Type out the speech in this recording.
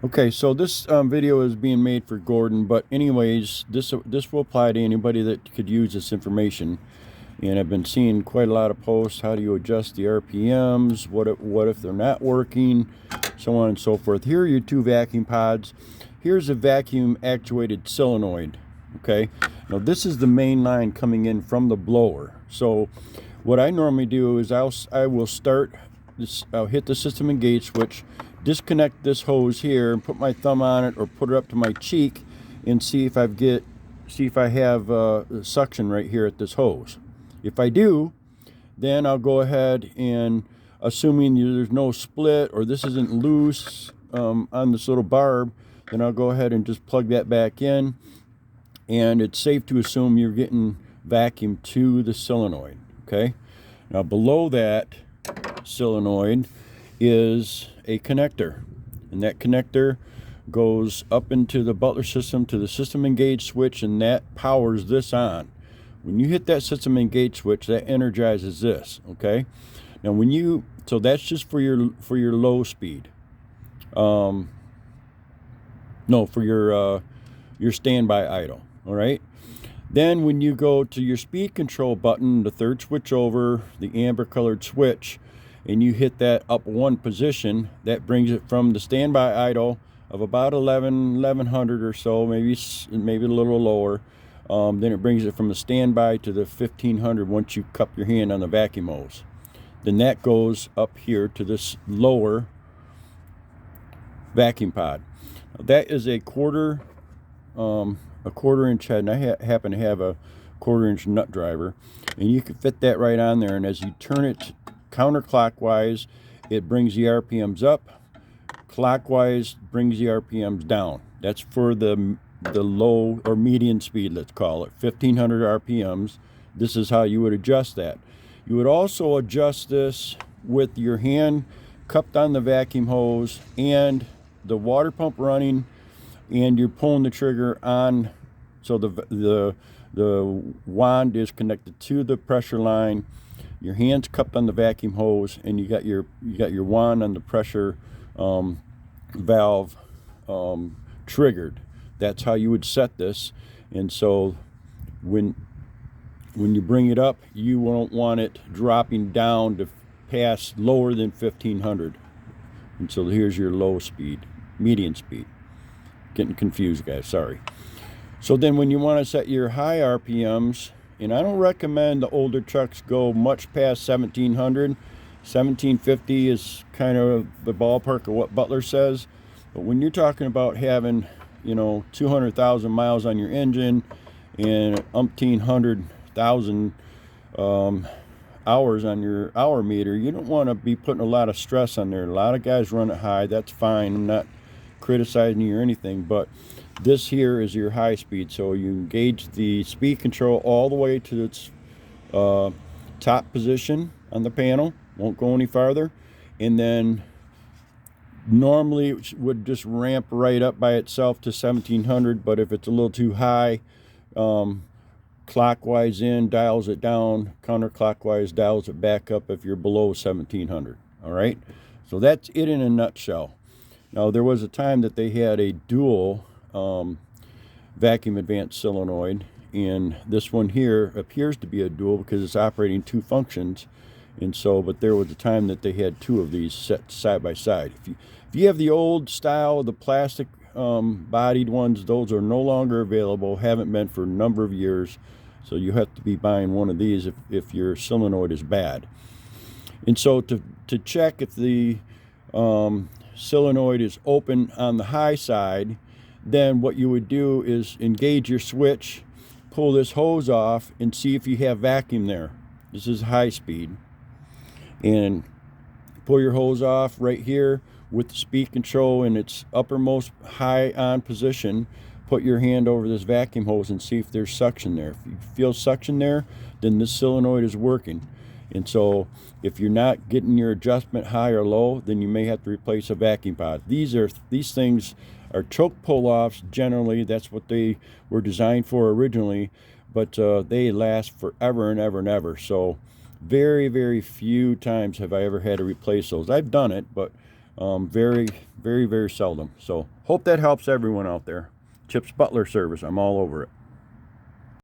Okay, so this video is being made for Gordon, but anyways, this will apply to anybody that could use this information. And I've been seeing quite a lot of posts. How do you adjust the RPMs? What if they're not working? So on and so forth. Here are your two vacuum pods. Here's a vacuum actuated solenoid. Okay, now this is the main line coming in from the blower. So what I normally do is I will start this. I'll hit the system engage switch, disconnect this hose here, and put my thumb on it or put it up to my cheek and see if I have suction right here at this hose. If I do, then I'll go ahead and, assuming there's no split or this isn't loose on this little barb, then I'll go ahead and just plug that back in, and it's safe to assume you're getting vacuum to the solenoid. Okay, now below that solenoid is a connector, and that connector goes up into the Butler system to the system engage switch, and that powers this on. When you hit that system engage switch, that energizes this. Okay, now so that's just for your low speed, no, for your standby idle. All right, then when you go to your speed control button, the third switch over, the amber colored switch, and you hit that up one position, that brings it from the standby idle of about 1100 or so, maybe a little lower. Then it brings it from the standby to the 1500 once you cup your hand on the vacuum hose. Then that goes up here to this lower vacuum pod. Now that is a quarter inch head, and I happen to have a quarter-inch nut driver, and you can fit that right on there. And as you turn it counterclockwise, it brings the RPMs up. Clockwise brings the RPMs down. That's for the low or median speed, let's call it 1500 RPMs. This is how you would adjust that. You would also adjust this with your hand cupped on the vacuum hose and the water pump running, and you're pulling the trigger on, so the wand is connected to the pressure line. Your hand's cupped on the vacuum hose, and you got your wand on the pressure valve triggered. That's how you would set this. And so when you bring it up, you won't want it dropping down to pass lower than 1500. And so here's your low speed, median speed. Getting confused, guys, sorry. So then when you want to set your high RPMs, and I don't recommend the older trucks go much past 1700. 1750 is kind of the ballpark of what Butler says. But when you're talking about having, 200,000 miles on your engine and umpteen 100,000 hours on your hour meter, you don't want to be putting a lot of stress on there. A lot of guys run it high. That's fine. I'm not criticizing you or anything, but this here is your high speed. So you engage the speed control all the way to its top position on the panel. Won't go any farther. And then normally it would just ramp right up by itself to 1700, but if it's a little too high, clockwise in dials it down, counterclockwise dials it back up if you're below 1700. All right, so that's it in a nutshell. Now there was a time that they had a dual vacuum advanced solenoid, and this one here appears to be a dual because it's operating two functions. And so, but there was a time that they had two of these set side by side. If you have the old style, the plastic bodied ones, those are no longer available, haven't been for a number of years. So you have to be buying one of these if your solenoid is bad. And so to check if the solenoid is open on the high side, then what you would do is engage your switch, pull this hose off, and see if you have vacuum there. This is high speed. And pull your hose off right here with the speed control in its uppermost high on position. Put your hand over this vacuum hose and see if there's suction there. If you feel suction there, then this solenoid is working. And so if you're not getting your adjustment high or low, then you may have to replace a vacuum pod. These things are choke pull-offs generally. That's what they were designed for originally, but they last forever and ever and ever. So very, very few times have I ever had to replace those. I've done it, but very, Very, very seldom. So hope that helps everyone out there. Chips Butler service. I'm all over it.